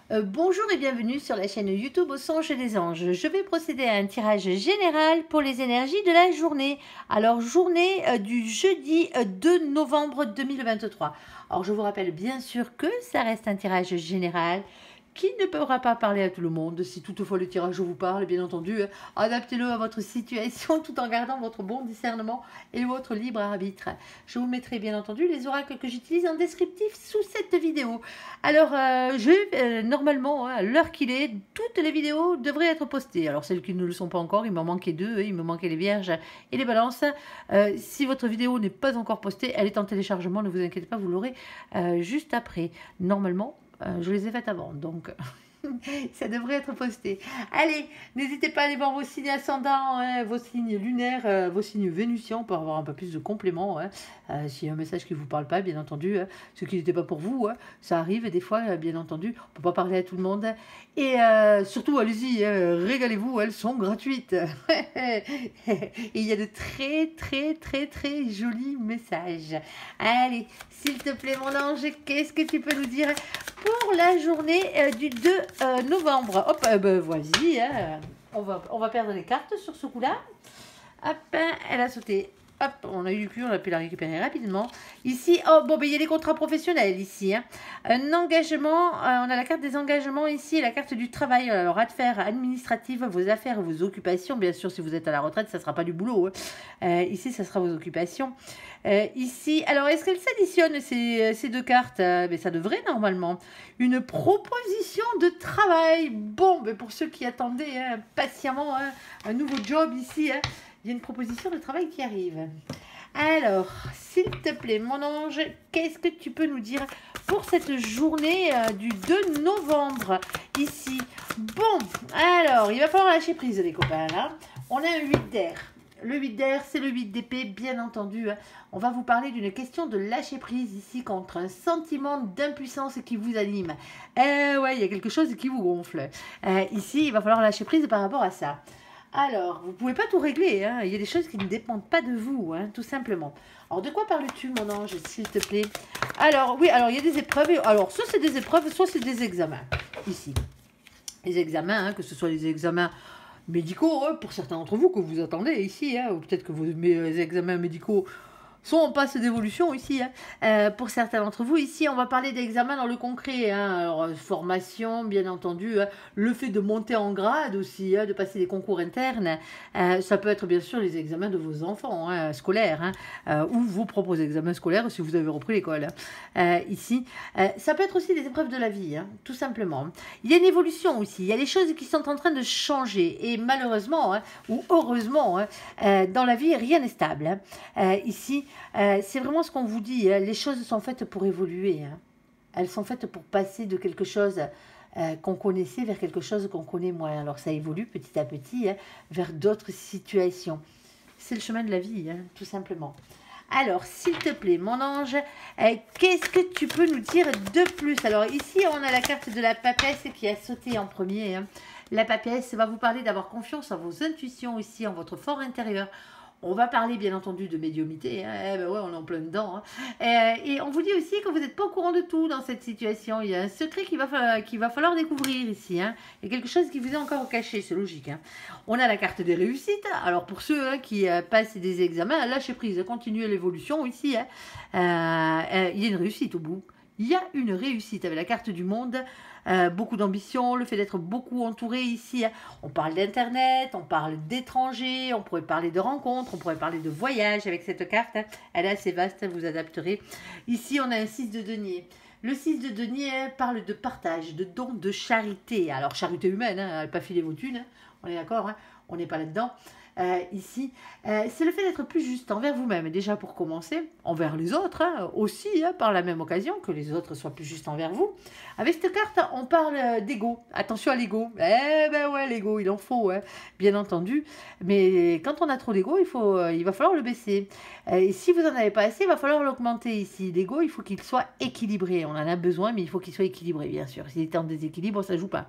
Bonjour et bienvenue sur la chaîne YouTube Au Songe des Anges. Je vais procéder à un tirage général pour les énergies de la journée. Alors, journée du jeudi 2 novembre 2023. Alors, je vous rappelle bien sûr que ça reste un tirage général qui ne pourra pas parler à tout le monde. Si toutefois le tirage vous parle, bien entendu, adaptez-le à votre situation tout en gardant votre bon discernement et votre libre arbitre. Je vous mettrai bien entendu les oracles que j'utilise en descriptif sous cette vidéo. Alors, normalement, à l'heure qu'il est, toutes les vidéos devraient être postées. Alors, celles qui ne le sont pas encore, il m'en manquait deux, il me manquait les vierges et les balances. Si votre vidéo n'est pas encore postée, elle est en téléchargement, ne vous inquiétez pas, vous l'aurez juste après. Normalement, je les ai faites avant, donc ça devrait être posté. Allez, n'hésitez pas à aller voir vos signes ascendants, hein, vos signes lunaires, vos signes vénusiens pour avoir un peu plus de compléments. Hein. S'il y a un message qui ne vous parle pas, bien entendu, hein, ce qui n'était pas pour vous, hein, ça arrive des fois, bien entendu. On ne peut pas parler à tout le monde. Et surtout, allez-y, régalez-vous, elles sont gratuites. Et il y a de très jolis messages. Allez, s'il te plaît, mon ange, qu'est-ce que tu peux nous dire pour la journée du 2 novembre? Hop, voici, hein. On va perdre les cartes sur ce coup-là. Hop, elle a sauté. Hop, on a eu du cul, on a pu la récupérer rapidement. Ici, oh, bon, il y a des contrats professionnels ici. Hein. Un engagement, on a la carte des engagements ici, la carte du travail. Alors, affaires administratives, vos affaires, vos occupations. Bien sûr, si vous êtes à la retraite, ça ne sera pas du boulot. Hein. Ici, ça sera vos occupations. Ici, alors, est-ce qu'elles s'additionnent ces deux cartes? Mais ça devrait normalement. Une proposition de travail. Bon, mais pour ceux qui attendaient hein, patiemment hein, un nouveau job ici, hein, il y a une proposition de travail qui arrive. Alors, s'il te plaît, mon ange, qu'est-ce que tu peux nous dire pour cette journée du 2 novembre ici? Bon, alors, il va falloir lâcher prise, les copains, là. On a un 8 d'air. Le 8 d'air, c'est le 8 d'épée, bien entendu. Hein. On va vous parler d'une question de lâcher prise ici contre un sentiment d'impuissance qui vous anime. Ouais, il y a quelque chose qui vous gonfle. Ici, il va falloir lâcher prise par rapport à ça. Alors, vous ne pouvez pas tout régler, hein. Il y a des choses qui ne dépendent pas de vous, hein, tout simplement. Alors, de quoi parles-tu, mon ange, s'il te plaît? Alors, oui, alors il y a des épreuves. Alors, soit c'est des épreuves, soit c'est des examens, ici. Les examens, hein, que ce soit les examens médicaux, hein, pour certains d'entre vous que vous attendez ici, hein, ou peut-être que vos examens médicaux sont en passe d'évolution ici. Hein. Pour certains d'entre vous, ici, on va parler d'examen dans le concret. Hein. Alors, formation, bien entendu. Hein. Le fait de monter en grade aussi, hein, de passer des concours internes. Ça peut être bien sûr les examens de vos enfants hein, scolaires. Hein, ou vos propres examens scolaires si vous avez repris l'école. Ici, ça peut être aussi des épreuves de la vie, hein, tout simplement. Il y a une évolution aussi. Il y a des choses qui sont en train de changer. Et malheureusement, hein, ou heureusement, hein, dans la vie, rien n'est stable. Hein. Ici, c'est vraiment ce qu'on vous dit, hein. Les choses sont faites pour évoluer. Hein. Elles sont faites pour passer de quelque chose qu'on connaissait vers quelque chose qu'on connaît moins. Alors ça évolue petit à petit hein, vers d'autres situations. C'est le chemin de la vie, hein, tout simplement. Alors, s'il te plaît, mon ange, qu'est-ce que tu peux nous dire de plus? Alors ici, on a la carte de la papesse qui a sauté en premier. Hein. La papesse va vous parler d'avoir confiance en vos intuitions ici, en votre fort intérieur. On va parler bien entendu de médiumnité, hein. Ben ouais, on est en plein dedans. Hein. Et on vous dit aussi que vous n'êtes pas au courant de tout dans cette situation. Il y a un secret qu'il va falloir découvrir ici. Hein. Il y a quelque chose qui vous est encore caché, c'est logique. Hein. On a la carte des réussites. Alors pour ceux hein, qui passent des examens, lâchez prise, continuez l'évolution ici. Hein. Il y a une réussite au bout. Il y a une réussite avec la carte du monde. Beaucoup d'ambition, le fait d'être beaucoup entouré ici. Hein. On parle d'internet, on parle d'étrangers, on pourrait parler de rencontres, on pourrait parler de voyage avec cette carte. Hein. Elle est assez vaste, vous adapterez. Ici, on a un 6 de denier. Le 6 de denier hein, parle de partage, de don, de charité. Alors, charité humaine, hein, pas filer vos thunes, hein. On est d'accord, hein, on n'est pas là-dedans. Ici, c'est le fait d'être plus juste envers vous-même, déjà pour commencer, envers les autres, hein, aussi, hein, par la même occasion, que les autres soient plus justes envers vous. Avec cette carte, on parle d'ego. Attention à l'ego. Eh ben ouais, l'ego, il en faut, hein, bien entendu. Mais quand on a trop d'ego, il va falloir le baisser. Et si vous n'en avez pas assez, il va falloir l'augmenter ici. L'ego, il faut qu'il soit équilibré. On en a besoin, mais il faut qu'il soit équilibré, bien sûr. S'il est en déséquilibre, ça ne joue pas.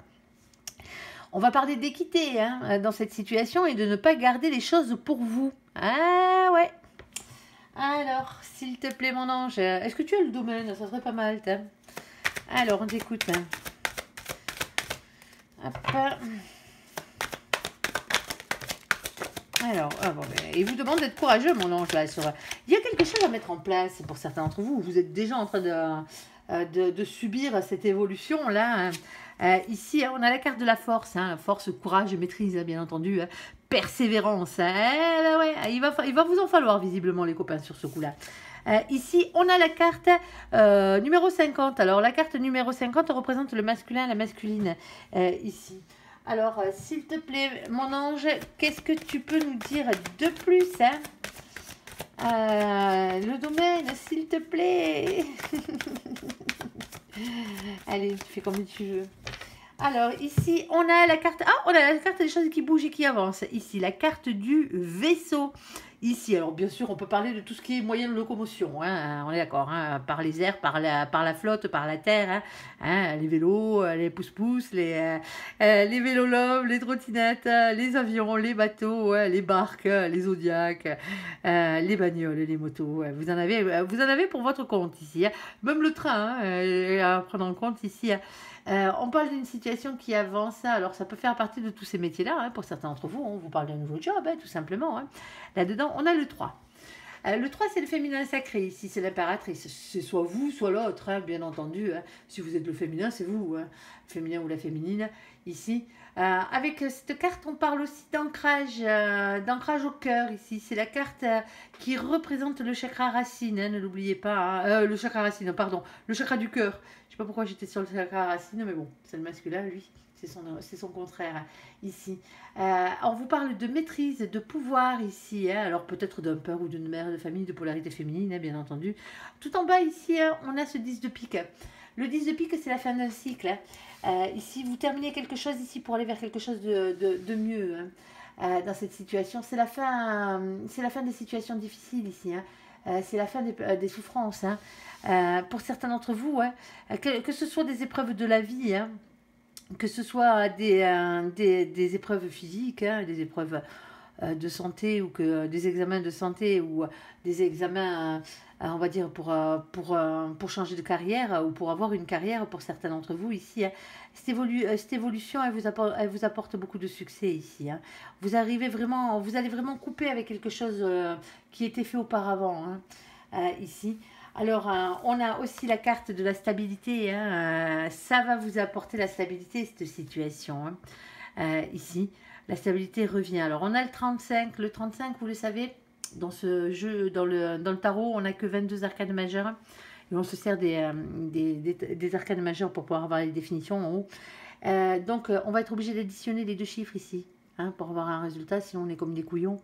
On va parler d'équité hein, dans cette situation et de ne pas garder les choses pour vous. Ah ouais. Alors, s'il te plaît, mon ange, est-ce que tu as le domaine? Ça serait pas mal. Alors, on t'écoute. Hop. Alors, ah bon, il vous demande d'être courageux, mon ange, là. Il y a quelque chose à mettre en place pour certains d'entre vous. Vous êtes déjà en train de subir cette évolution-là. Ici, on a la carte de la force. Force, courage, maîtrise, bien entendu. Persévérance. Ouais, il va vous en falloir, visiblement, les copains, sur ce coup-là. Ici, on a la carte numéro 50. Alors, la carte numéro 50 représente le masculin et la masculine. Ici. Alors, s'il te plaît, mon ange, qu'est-ce que tu peux nous dire de plus, le domaine, s'il te plaît. Allez, tu fais comme tu veux. Alors, ici, on a la carte... Ah, on a la carte des choses qui bougent et qui avancent. Ici, la carte du vaisseau. Ici, alors bien sûr, on peut parler de tout ce qui est moyen de locomotion. On est d'accord, par les airs, par la flotte, par la terre. Les vélos, les pousse-pousse, les vélos les trottinettes, les avions, les bateaux, les barques, les zodiacs, les bagnoles, les motos. Vous en avez pour votre compte ici. Même le train, à prendre en compte ici. On parle d'une situation qui avance, alors ça peut faire partie de tous ces métiers-là, pour certains d'entre vous, on vous parle d'un nouveau job, tout simplement. Là-dedans, on a le 3. Le 3, c'est le féminin sacré, ici c'est l'impératrice, c'est soit vous, soit l'autre, bien entendu. Si vous êtes le féminin, c'est vous, le féminin ou la féminine, ici. Avec cette carte, on parle aussi d'ancrage au cœur, ici. C'est la carte qui représente le chakra racine, ne l'oubliez pas. Le chakra racine, pardon, le chakra du cœur. Je ne sais pas pourquoi j'étais sur le chakra racine, mais bon, c'est le masculin, lui. C'est son contraire, ici. On vous parle de maîtrise, de pouvoir, ici. Alors, peut-être d'un père ou d'une mère de famille, de polarité féminine, bien entendu. Tout en bas, ici, on a ce 10 de pique. Le 10 de pique, c'est la fin d'un cycle. Ici, vous terminez quelque chose ici pour aller vers quelque chose de mieux dans cette situation. C'est la fin des situations difficiles ici. C'est la fin des souffrances. Pour certains d'entre vous, que ce soit des épreuves de la vie, que ce soit des épreuves physiques, des épreuves de santé ou que des examens de santé ou des examens, on va dire, pour changer de carrière ou pour avoir une carrière pour certains d'entre vous ici. Cette évolution, elle vous apporte beaucoup de succès ici. Vous allez vraiment couper avec quelque chose qui était fait auparavant ici. Alors, on a aussi la carte de la stabilité. Ça va vous apporter la stabilité, cette situation. Ici, la stabilité revient. Alors, on a le 35. Le 35, vous le savez, dans ce jeu, dans le tarot, on n'a que 22 arcanes majeures. Et on se sert des arcanes majeures pour pouvoir avoir les définitions en haut. Donc, on va être obligé d'additionner les deux chiffres ici, pour avoir un résultat, sinon on est comme des couillons.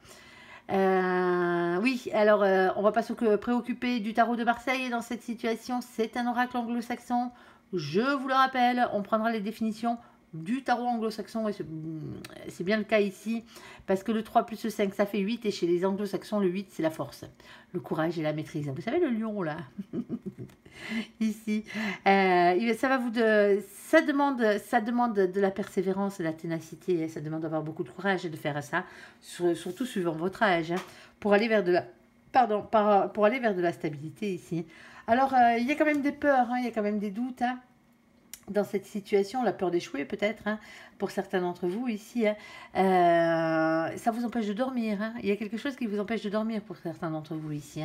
Oui, alors on va pas se préoccuper du tarot de Marseille dans cette situation. C'est un oracle anglo-saxon. Je vous le rappelle, on prendra les définitions du tarot anglo-saxon, et c'est bien le cas ici, parce que le 3 plus le 5, ça fait 8, et chez les anglo-saxons, le 8, c'est la force, le courage et la maîtrise. Vous savez, le lion, là, ici, ça demande de la persévérance, de la ténacité, ça demande d'avoir beaucoup de courage et de faire ça, surtout suivant votre âge, pour aller vers pour aller vers de la stabilité ici. Alors, il y a quand même des peurs, il y a quand même des doutes, dans cette situation, la peur d'échouer peut-être, pour certains d'entre vous ici, ça vous empêche de dormir. Il y a quelque chose qui vous empêche de dormir pour certains d'entre vous ici.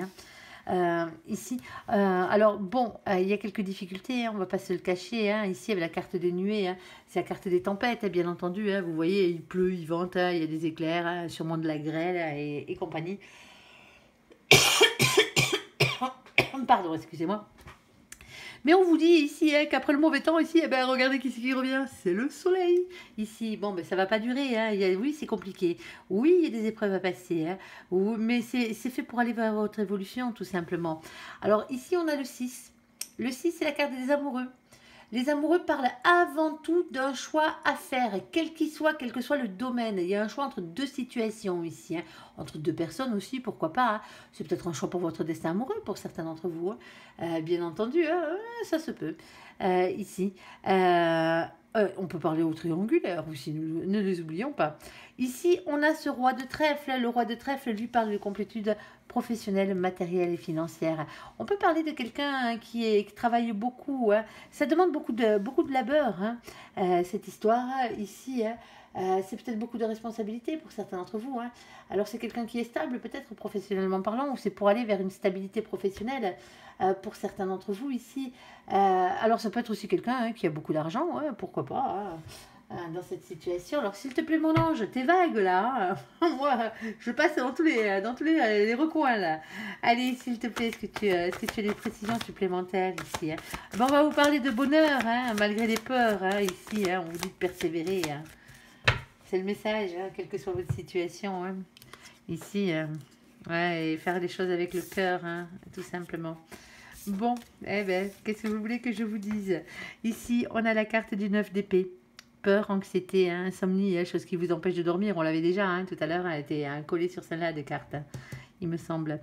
Ici, alors bon, il y a quelques difficultés, on ne va pas se le cacher. Ici, avec la carte des nuées, c'est la carte des tempêtes, bien entendu. Vous voyez, il pleut, il vente, il y a des éclairs, sûrement de la grêle et compagnie. Pardon, excusez-moi. Mais on vous dit ici qu'après le mauvais temps, ici, regardez qui revient, c'est le soleil. Ici, bon, ça va pas durer. Oui, c'est compliqué. Oui, il y a des épreuves à passer. Oui, mais c'est fait pour aller vers votre évolution, tout simplement. Alors ici, on a le 6. Le 6, c'est la carte des amoureux. Les amoureux parlent avant tout d'un choix à faire, quel que soit le domaine. Il y a un choix entre deux situations ici, entre deux personnes aussi, pourquoi pas. C'est peut-être un choix pour votre destin amoureux, pour certains d'entre vous. Bien entendu, ça se peut. Ici, on peut parler au triangulaire aussi, ne les oublions pas. Ici, on a ce roi de trèfle. Le roi de trèfle, lui, parle de complétude professionnelle, matérielle et financière. On peut parler de quelqu'un qui travaille beaucoup. Hein. Ça demande beaucoup de labeur, hein. Cette histoire ici. Hein. C'est peut-être beaucoup de responsabilités pour certains d'entre vous. Hein. Alors c'est quelqu'un qui est stable, peut-être professionnellement parlant, ou c'est pour aller vers une stabilité professionnelle pour certains d'entre vous ici. Alors ça peut être aussi quelqu'un hein, qui a beaucoup d'argent, ouais, pourquoi pas. Dans cette situation. Alors, s'il te plaît, mon ange, t'es vague là. Hein. Moi, je passe dans tous les recoins là. Allez, s'il te plaît, est-ce que tu as des précisions supplémentaires ici hein. Bon, on va vous parler de bonheur, hein, malgré les peurs hein, ici. Hein, on vous dit de persévérer. Hein. C'est le message, hein, quelle que soit votre situation. Hein. Ici, ouais, et faire les choses avec le cœur, hein, tout simplement. Bon, eh ben, qu'est-ce que vous voulez que je vous dise? Ici, on a la carte du 9 d'épée. Peur, anxiété, hein, insomnie, hein, chose qui vous empêche de dormir. On l'avait déjà hein, tout à l'heure, elle était collée sur celle-là des cartes, hein, il me semble.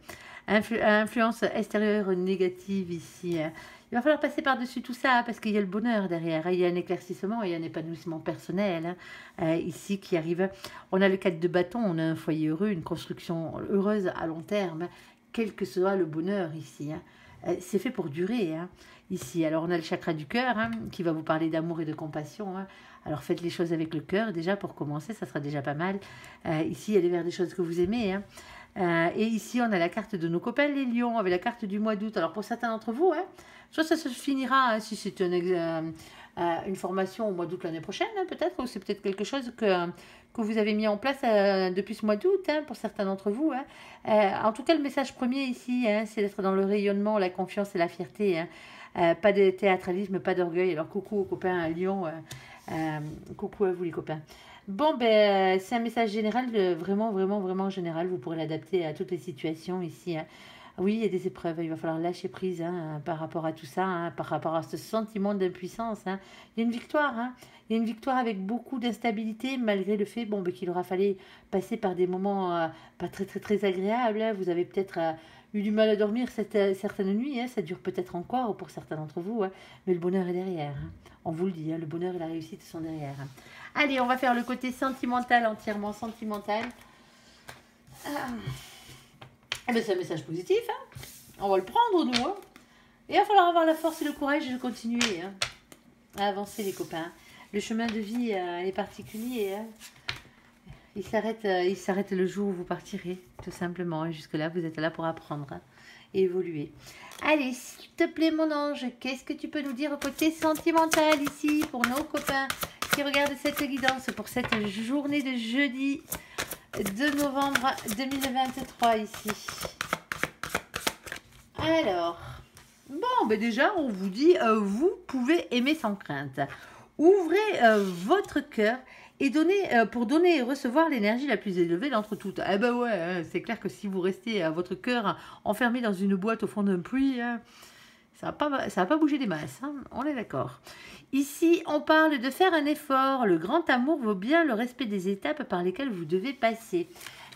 Influence extérieure négative ici. Hein. Il va falloir passer par-dessus tout ça parce qu'il y a le bonheur derrière. Hein. Il y a un éclaircissement et un épanouissement personnel hein, ici qui arrive. On a le 4 de bâton, on a un foyer heureux, une construction heureuse à long terme, quel que soit le bonheur ici. Hein. C'est fait pour durer hein, ici. Alors on a le chakra du cœur hein, qui va vous parler d'amour et de compassion. Hein. Alors faites les choses avec le cœur déjà pour commencer, ça sera déjà pas mal. Ici, allez vers des choses que vous aimez. Hein. Et ici, on a la carte de nos copains les lions avec la carte du mois d'août. Alors pour certains d'entre vous, hein, soit ça se finira hein, si c'est une formation au mois d'août l'année prochaine, hein, peut-être, ou c'est peut-être quelque chose que vous avez mis en place depuis ce mois d'août, hein, pour certains d'entre vous. Hein. En tout cas, le message premier ici, hein, c'est d'être dans le rayonnement, la confiance et la fierté. Hein. Pas de théâtralisme, pas d'orgueil. Alors coucou aux copains lions. Coucou à vous les copains. Bon, ben, c'est un message général, vraiment, vraiment, vraiment général. Vous pourrez l'adapter à toutes les situations ici. Hein. Oui, il y a des épreuves, il va falloir lâcher prise hein, par rapport à tout ça, hein, par rapport à ce sentiment d'impuissance. Hein. Il y a une victoire, hein. Il y a une victoire avec beaucoup d'instabilité, malgré le fait bon, ben, qu'il aura fallu passer par des moments pas très, très, très agréables. Hein. Vous avez peut-être eu du mal à dormir certaines nuits, hein. Ça dure peut-être encore pour certains d'entre vous, hein. Mais le bonheur est derrière. Hein. On vous le dit, hein, le bonheur et la réussite sont derrière. Hein. Allez, on va faire le côté sentimental, entièrement sentimental. Eh ben, c'est un message positif. Hein. On va le prendre, nous. Hein. Et il va falloir avoir la force et le courage de continuer hein, à avancer, les copains. Le chemin de vie est particulier. Hein. Il s'arrête le jour où vous partirez, tout simplement. Et jusque-là, vous êtes là pour apprendre hein, et évoluer. Allez, s'il te plaît, mon ange, qu'est-ce que tu peux nous dire au côté sentimental ici pour nos copains qui regardent cette guidance pour cette journée de jeudi 2 novembre 2023 ici. Alors, bon, ben déjà, on vous dit, vous pouvez aimer sans crainte. Ouvrez votre cœur et pour donner et recevoir l'énergie la plus élevée d'entre toutes. Eh ben ouais, c'est clair que si vous restez à votre cœur enfermé dans une boîte au fond d'un puits, ça va pas bouger des masses, hein, on est d'accord. Ici, on parle de faire un effort. Le grand amour vaut bien le respect des étapes par lesquelles vous devez passer.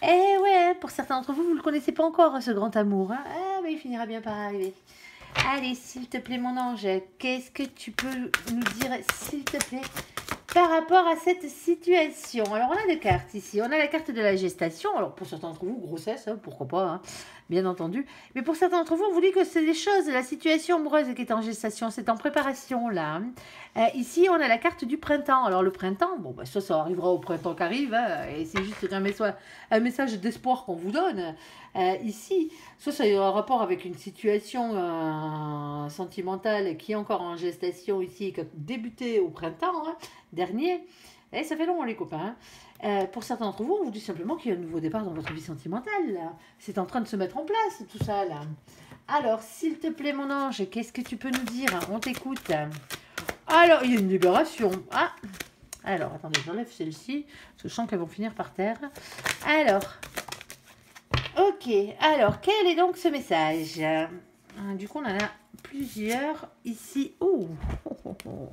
Eh ouais, pour certains d'entre vous, vous ne le connaissez pas encore, ce grand amour. Hein. Ah, mais il finira bien par arriver. Allez, s'il te plaît, mon ange, qu'est-ce que tu peux nous dire, s'il te plaît, par rapport à cette situation? Alors, on a des cartes ici. On a la carte de la gestation. Alors, pour certains d'entre vous, grossesse, hein, pourquoi pas, hein, bien entendu. Mais pour certains d'entre vous, on vous dit que c'est des choses, la situation amoureuse qui est en gestation, c'est en préparation, là. Ici, on a la carte du printemps. Alors, le printemps, bon, bah, ça arrivera au printemps qui arrive, hein, et c'est juste un message d'espoir qu'on vous donne. Ici, ça a un rapport avec une situation sentimentale qui est encore en gestation ici, qui a débuté au printemps hein, dernier. Et ça fait long, les copains. Pour certains d'entre vous, on vous dit simplement qu'il y a un nouveau départ dans votre vie sentimentale. C'est en train de se mettre en place, tout ça, là. Alors, s'il te plaît, mon ange, qu'est-ce que tu peux nous dire? On t'écoute. Alors, il y a une libération. Ah, alors, attendez, j'enlève celle-ci, parce que je sens qu'elles vont finir par terre. Alors, ok, alors, quel est donc ce message? Du coup, on en a plusieurs ici. Oh, oh, oh, oh.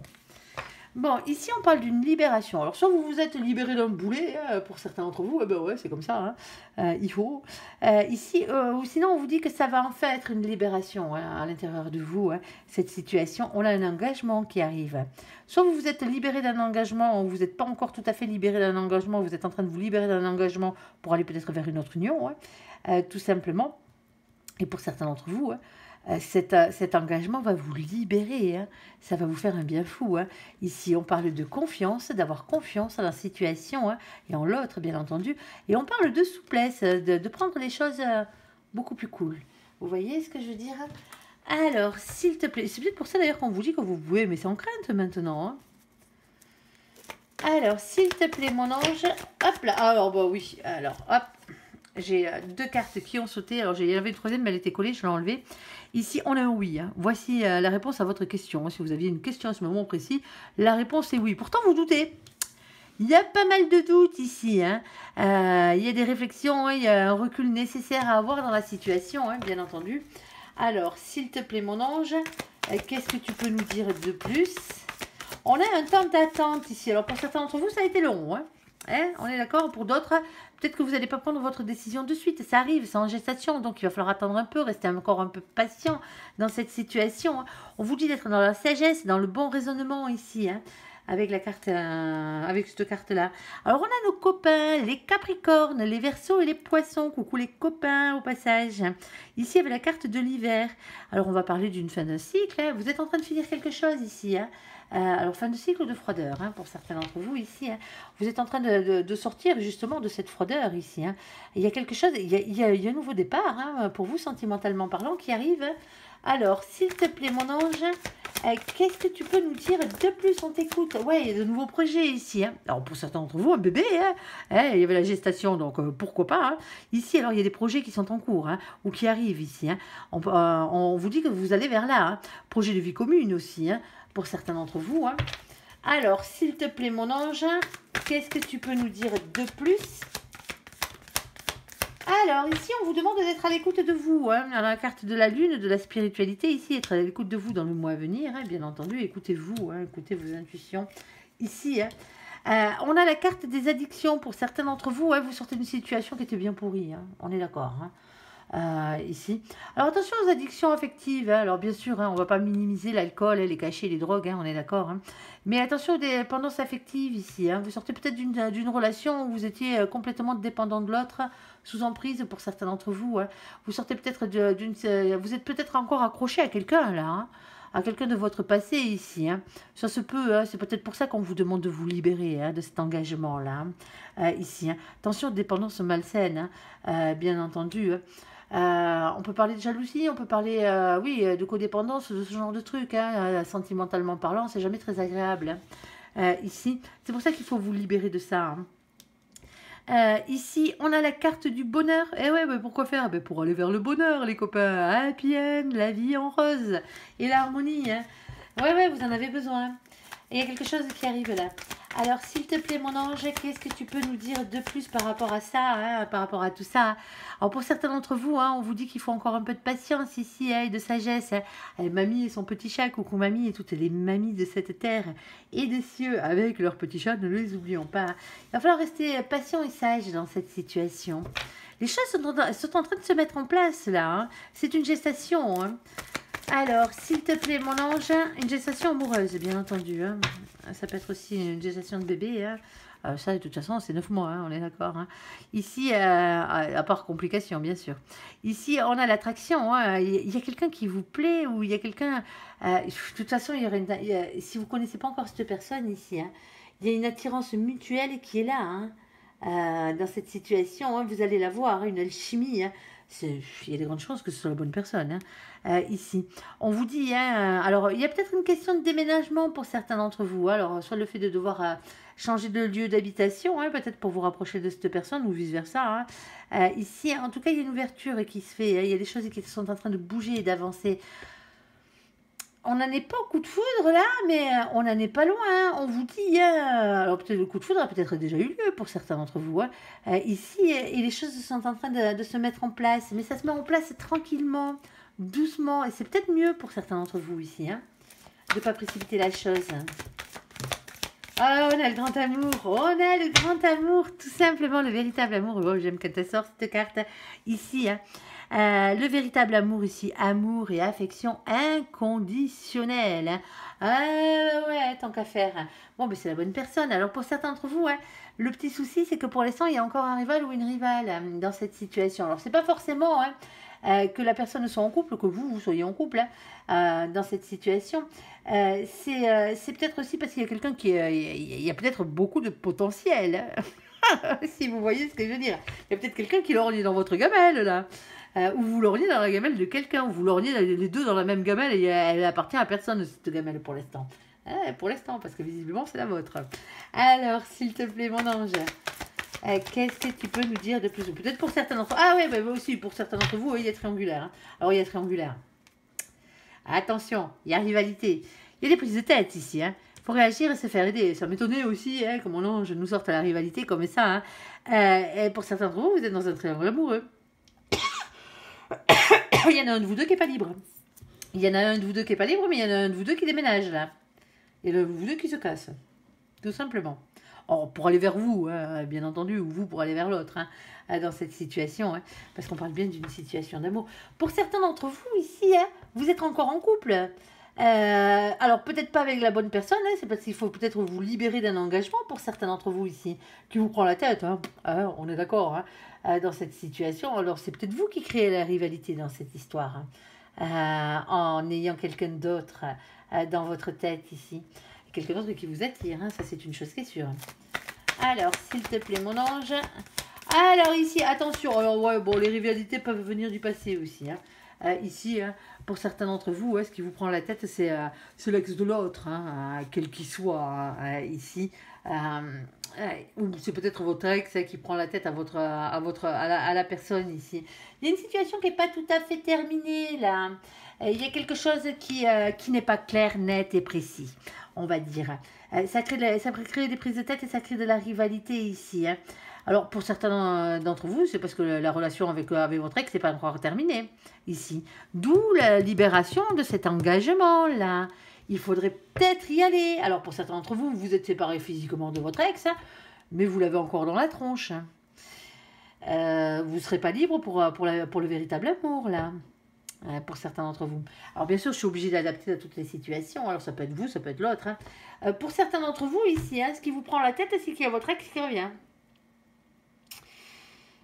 Bon, ici, on parle d'une libération. Alors, soit vous vous êtes libéré d'un boulet, pour certains d'entre vous, eh ben ouais, c'est comme ça, hein, il faut. Ici, ou sinon, on vous dit que ça va enfin être une libération hein, à l'intérieur de vous, hein, cette situation. On a un engagement qui arrive. Soit vous vous êtes libéré d'un engagement, ou vous n'êtes pas encore tout à fait libéré d'un engagement, vous êtes en train de vous libérer d'un engagement pour aller peut-être vers une autre union, hein, tout simplement. Et pour certains d'entre vous, hein, cet engagement va vous libérer, hein. Ça va vous faire un bien fou, hein. Ici, on parle de confiance, d'avoir confiance dans la situation, hein, et en l'autre, bien entendu. Et on parle de souplesse, de prendre les choses beaucoup plus cool. Vous voyez ce que je veux dire? Alors, s'il te plaît, c'est peut-être pour ça d'ailleurs qu'on vous dit que vous pouvez, mais c'est en crainte maintenant, hein. Alors, s'il te plaît, mon ange, hop là, alors bah oui, alors hop, j'ai deux cartes qui ont sauté. Alors, il y avait une troisième, mais elle était collée, je l'ai enlevée. Ici, on a un oui, hein. Voici la réponse à votre question. Si vous aviez une question à ce moment précis, la réponse est oui. Pourtant, vous doutez. Il y a pas mal de doutes ici, hein. Il y a des réflexions, hein, il y a un recul nécessaire à avoir dans la situation, hein, bien entendu. Alors, s'il te plaît, mon ange, qu'est-ce que tu peux nous dire de plus? On a un temps d'attente ici. Alors, pour certains d'entre vous, ça a été long, hein. On est d'accord. Pour d'autres, peut-être que vous n'allez pas prendre votre décision de suite. Ça arrive, c'est en gestation. Donc, il va falloir attendre un peu, rester encore un peu patient dans cette situation, hein. On vous dit d'être dans la sagesse, dans le bon raisonnement ici, hein, avec la carte, avec cette carte-là. Alors, on a nos copains, les Capricornes, les Verseaux et les Poissons. Coucou les copains, au passage. Ici, avec la carte de l'hiver. Alors, on va parler d'une fin d'un cycle, hein. Vous êtes en train de finir quelque chose ici, hein. Alors, fin de cycle de froideur, hein, pour certains d'entre vous ici, hein. Vous êtes en train de sortir justement de cette froideur ici, hein. Il y a quelque chose, il y a un nouveau départ, hein, pour vous, sentimentalement parlant, qui arrive, hein. Alors, s'il te plaît, mon ange, qu'est-ce que tu peux nous dire de plus? On t'écoute. Ouais, il y a de nouveaux projets ici, hein. Alors, pour certains d'entre vous, un bébé, hein. Il y avait la gestation, donc pourquoi pas, hein. Ici, alors, il y a des projets qui sont en cours, hein, ou qui arrivent ici, hein. On vous dit que vous allez vers là, hein. Projet de vie commune aussi, hein, pour certains d'entre vous, hein. Alors, s'il te plaît, mon ange, qu'est-ce que tu peux nous dire de plus? Alors, ici, on vous demande d'être à l'écoute de vous, hein. Alors, la carte de la lune, de la spiritualité, ici, être à l'écoute de vous dans le mois à venir, hein, bien entendu. Écoutez-vous, hein, écoutez vos intuitions. Ici, hein. On a la carte des addictions. Pour certains d'entre vous, hein, vous sortez d'une situation qui était bien pourrie, hein. On est d'accord, hein. Ici. Alors attention aux addictions affectives, hein. Alors bien sûr, hein, on ne va pas minimiser l'alcool, les cachets, les drogues, hein, on est d'accord, hein. Mais attention aux dépendances affectives ici, hein. Vous sortez peut-être d'une relation où vous étiez complètement dépendant de l'autre, sous emprise pour certains d'entre vous, hein. Vous sortez peut-être vous êtes peut-être encore accroché à quelqu'un là, hein, à quelqu'un de votre passé ici, hein. Ça se peut, hein. C'est peut-être pour ça qu'on vous demande de vous libérer, hein, de cet engagement-là, hein, ici, hein. Attention aux dépendances malsaines, hein, bien entendu, hein. On peut parler de jalousie, on peut parler oui, de codépendance, de ce genre de trucs, hein, sentimentalement parlant, c'est jamais très agréable, hein. Ici, c'est pour ça qu'il faut vous libérer de ça, hein. Ici, on a la carte du bonheur. Eh ouais, mais pourquoi faire? Pour aller vers le bonheur, les copains. Happy end, la vie en rose et l'harmonie, hein. Ouais, vous en avez besoin. Et il y a quelque chose qui arrive là. Alors, s'il te plaît, mon ange, qu'est-ce que tu peux nous dire de plus par rapport à ça, hein, par rapport à tout ça, hein? Alors, pour certains d'entre vous, hein, on vous dit qu'il faut encore un peu de patience ici, hein, et de sagesse, hein. Mamie et son petit chat, coucou mamie et toutes les mamies de cette terre et des cieux avec leurs petits chats, ne les oublions pas, hein. Il va falloir rester patient et sage dans cette situation. Les choses sont en train de se mettre en place là, hein. C'est une gestation, hein. Alors, s'il te plaît, mon ange, une gestation amoureuse, bien entendu, hein. Ça peut être aussi une gestation de bébé, hein. Ça, de toute façon, c'est 9 mois, hein, on est d'accord, hein. Ici, à part complications, bien sûr. Ici, on a l'attraction, hein. Il y a quelqu'un qui vous plaît ou il y a quelqu'un... de toute façon, si vous ne connaissez pas encore cette personne ici, hein, il y a une attirance mutuelle qui est là, hein. Dans cette situation, hein, vous allez la voir, hein, une alchimie, hein. Il y a de grandes chances que ce soit la bonne personne, hein. Ici. On vous dit, hein, alors il y a peut-être une question de déménagement pour certains d'entre vous, hein. Alors soit le fait de devoir changer de lieu d'habitation, hein, peut-être pour vous rapprocher de cette personne ou vice-versa, hein. Ici, en tout cas, il y a une ouverture qui se fait, hein. Il y a des choses qui sont en train de bouger et d'avancer. On n'en est pas au coup de foudre là, mais on n'en est pas loin, hein. On vous dit, alors peut-être le coup de foudre a peut-être déjà eu lieu pour certains d'entre vous, hein. Ici, et les choses sont en train de se mettre en place, mais ça se met en place tranquillement, doucement, et c'est peut-être mieux pour certains d'entre vous ici, hein, de ne pas précipiter la chose. Ah, on a le grand amour, tout simplement le véritable amour. Oh, j'aime quand elle sort cette carte ici, hein. Le véritable amour ici, amour et affection inconditionnelle, hein. Ouais, tant qu'à faire. Bon, mais c'est la bonne personne. Alors pour certains d'entre vous, hein, le petit souci, c'est que pour l'instant, il y a encore un rival ou une rivale, dans cette situation. Alors c'est pas forcément, hein, que la personne soit en couple, que vous soyez en couple dans cette situation. C'est peut-être aussi parce qu'il y a quelqu'un il y a peut-être beaucoup de potentiel. Si vous voyez ce que je veux dire. Il y a peut-être quelqu'un qui lorgne dans votre gamelle, là. Ou vous lorgnez dans la gamelle de quelqu'un. Ou vous lorgnez les deux dans la même gamelle et elle appartient à personne, cette gamelle, pour l'instant. Pour l'instant, parce que visiblement, c'est la vôtre. Alors, s'il te plaît, mon ange, qu'est-ce que tu peux nous dire de plus? Peut-être pour certains d'entre vous. Ah oui, bah, aussi, pour certains d'entre vous, il y a triangulaire. Hein. Alors, il y a triangulaire. Attention, il y a rivalité. Il y a des prises de tête ici, hein. Faut réagir et se faire aider. Ça m'étonnait aussi, hein, que mon ange nous sorte à la rivalité comme ça. Hein. Et pour certains d'entre vous, vous êtes dans un triangle amoureux. Il y en a un de vous deux qui n'est pas libre. Il y en a un de vous deux qui n'est pas libre, mais il y en a un de vous deux qui déménage, là. Et le vous deux qui se casse. Tout simplement. Or, pour aller vers vous, hein, bien entendu, ou vous pour aller vers l'autre, hein, dans cette situation, hein, parce qu'on parle bien d'une situation d'amour. Pour certains d'entre vous ici, hein, vous êtes encore en couple. Alors peut-être pas avec la bonne personne, hein, c'est parce qu'il faut peut-être vous libérer d'un engagement pour certains d'entre vous ici, qui vous prend la tête, hein. On est d'accord, hein, dans cette situation. Alors c'est peut-être vous qui créez la rivalité dans cette histoire, hein, en ayant quelqu'un d'autre dans votre tête ici. Quelqu'un d'autre qui vous attire, hein, ça c'est une chose qui est sûre. Alors, s'il te plaît, mon ange. Alors ici, attention, alors ouais, bon, les rivalités peuvent venir du passé aussi, hein. Ici, hein, pour certains d'entre vous, ce qui vous prend la tête, c'est l'ex de l'autre, hein, quel qu'il soit, hein, ici. Ou c'est peut-être votre ex qui prend la tête à la personne ici. Il y a une situation qui n'est pas tout à fait terminée, là. Il y a quelque chose qui n'est pas clair, net et précis, on va dire. Ça peut créer des prises de tête et ça crée de la rivalité ici, hein. Alors, pour certains d'entre vous, c'est parce que la relation avec votre ex n'est pas encore terminée, ici. D'où la libération de cet engagement-là. Il faudrait peut-être y aller. Alors, pour certains d'entre vous, vous êtes séparés physiquement de votre ex, hein, mais vous l'avez encore dans la tronche. Hein. Vous ne serez pas libre pour le véritable amour, là. Pour certains d'entre vous. Alors, bien sûr, je suis obligée d'adapter à toutes les situations. Alors, ça peut être vous, ça peut être l'autre. Hein. Pour certains d'entre vous, ici, hein, ce qui vous prend la tête, c'est qu'il y a votre ex qui revient.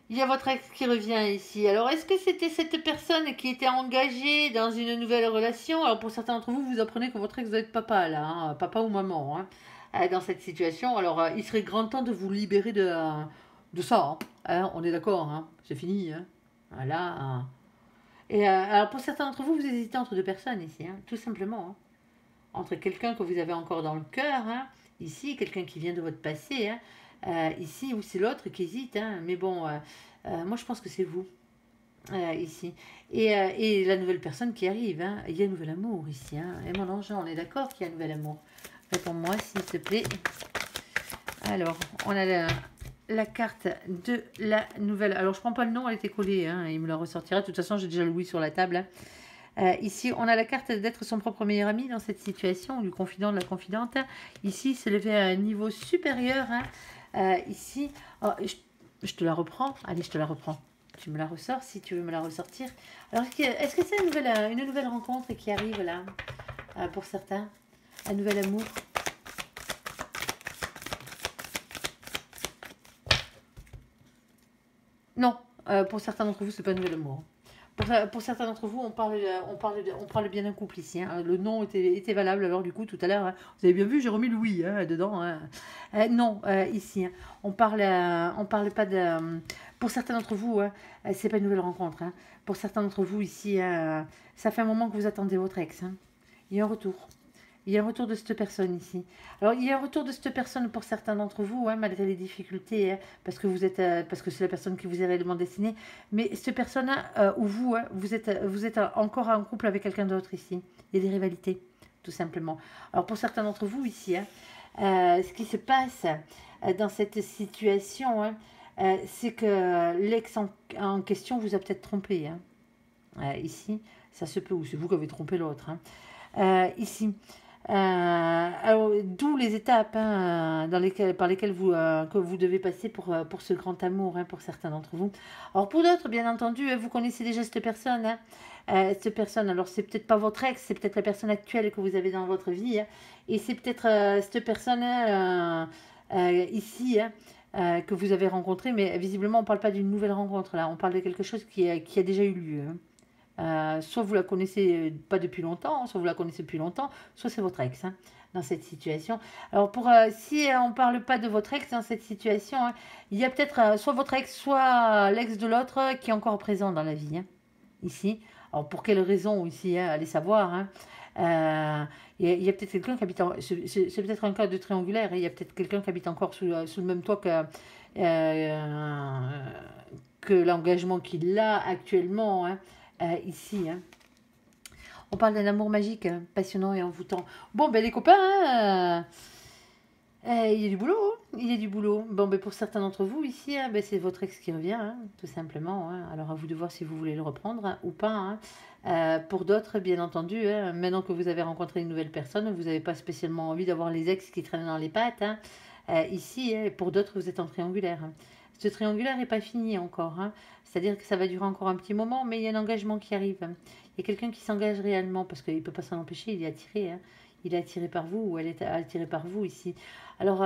Il y a votre ex qui revient ici. Alors, est-ce que c'était cette personne qui était engagée dans une nouvelle relation? Alors, pour certains d'entre vous, vous apprenez que votre ex doit être papa, là, hein, papa ou maman, hein, dans cette situation. Alors, il serait grand temps de vous libérer de ça. Hein, on est d'accord, hein, c'est fini. Hein, voilà. Hein. Et alors, pour certains d'entre vous, vous hésitez entre deux personnes ici, hein, tout simplement. Hein, entre quelqu'un que vous avez encore dans le cœur, hein, ici, quelqu'un qui vient de votre passé, hein, ici, ou c'est l'autre qui hésite, hein, mais bon, moi je pense que c'est vous, ici. Et la nouvelle personne qui arrive, hein, il y a un nouvel amour ici, hein, et mon ange, on est d'accord qu'il y a un nouvel amour. Réponds-moi s'il te plaît. Alors, on a la carte de la nouvelle, alors je prends pas le nom, elle était collée, hein, il me la ressortira, de toute façon j'ai déjà le oui sur la table, hein. Ici, on a la carte d'être son propre meilleur ami dans cette situation, du confident, de la confidente. Ici, s'élever à un niveau supérieur, hein. Ici, oh, je te la reprends. Allez, je te la reprends. Tu me la ressors si tu veux me la ressortir. Alors, est-ce que c'est une nouvelle rencontre qui arrive là, pour certains? Un nouvel amour? Non, pour certains d'entre vous, c'est pas un nouvel amour. Pour certains d'entre vous, on parle bien d'un couple ici. Hein. Le nom était valable, alors du coup, tout à l'heure, hein, vous avez bien vu, j'ai remis le oui, hein, dedans. Hein. Non, ici, hein, on parle pas de... Pour certains d'entre vous, hein, c'est pas une nouvelle rencontre. Hein. Pour certains d'entre vous ici, ça fait un moment que vous attendez votre ex. Hein. Il y a un retour. Il y a un retour de cette personne ici. Alors, il y a un retour de cette personne pour certains d'entre vous, hein, malgré les difficultés, hein, parce que c'est la personne qui vous est réellement destinée. Mais cette personne, ou vous, hein, vous êtes encore en couple avec quelqu'un d'autre ici. Il y a des rivalités, tout simplement. Alors, pour certains d'entre vous ici, hein, ce qui se passe dans cette situation, hein, c'est que l'ex en question vous a peut-être trompé. Hein. Ici, ça se peut, ou c'est vous qui avez trompé l'autre. Hein. Ici. Alors, d'où les étapes, hein, par lesquelles que vous devez passer pour ce grand amour, hein, pour certains d'entre vous. Alors pour d'autres, bien entendu, vous connaissez déjà cette personne. Hein, cette personne, alors c'est peut-être pas votre ex, c'est peut-être la personne actuelle que vous avez dans votre vie. Hein, et c'est peut-être cette personne ici, hein, que vous avez rencontré, mais visiblement on ne parle pas d'une nouvelle rencontre là, on parle de quelque chose qui a déjà eu lieu. Soit vous la connaissez pas depuis longtemps, soit vous la connaissez depuis longtemps, soit c'est votre ex hein, dans cette situation. Alors si on ne parle pas de votre ex dans cette situation, hein, il y a peut-être soit votre ex, soit l'ex de l'autre qui est encore présent dans la vie, hein, ici. Alors pour quelle raison ici, hein, allez savoir. Hein. Il y a peut-être quelqu'un qui habite, c'est peut-être un cas de triangulaire, hein, il y a peut-être quelqu'un qui habite encore sous le même toit que l'engagement qu'il a actuellement, hein, ici. Hein. On parle d'un amour magique, hein, passionnant et envoûtant. Bon, ben les copains, hein, il y a du boulot, hein, il y a du boulot. Bon, ben pour certains d'entre vous ici, hein, ben c'est votre ex qui revient, hein, tout simplement. Hein. Alors à vous de voir si vous voulez le reprendre hein, ou pas. Hein. Pour d'autres, bien entendu, hein, maintenant que vous avez rencontré une nouvelle personne, vous n'avez pas spécialement envie d'avoir les ex qui traînent dans les pattes. Hein. Ici, hein, pour d'autres, vous êtes en triangulaire. Hein. Ce triangulaire n'est pas fini encore. Hein. C'est-à-dire que ça va durer encore un petit moment, mais il y a un engagement qui arrive. Hein. Il y a quelqu'un qui s'engage réellement, parce qu'il ne peut pas s'en empêcher, il est attiré. Hein. Il est attiré par vous, ou elle est attirée par vous ici. Alors,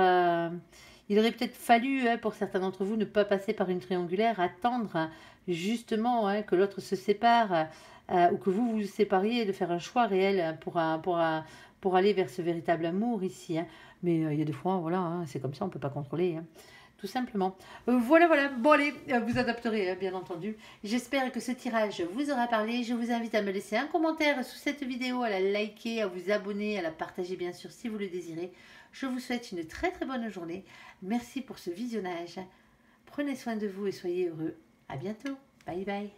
il aurait peut-être fallu, hein, pour certains d'entre vous, ne pas passer par une triangulaire, attendre hein, justement hein, que l'autre se sépare, ou que vous vous sépariez, de faire un choix réel pour aller vers ce véritable amour ici. Hein. Mais il y a des fois, voilà, hein, c'est comme ça, on ne peut pas contrôler. Hein. Tout simplement. Voilà, voilà. Bon, allez, vous adapterez, hein, bien entendu. J'espère que ce tirage vous aura parlé. Je vous invite à me laisser un commentaire sous cette vidéo, à la liker, à vous abonner, à la partager, bien sûr, si vous le désirez. Je vous souhaite une très, très bonne journée. Merci pour ce visionnage. Prenez soin de vous et soyez heureux. À bientôt. Bye, bye.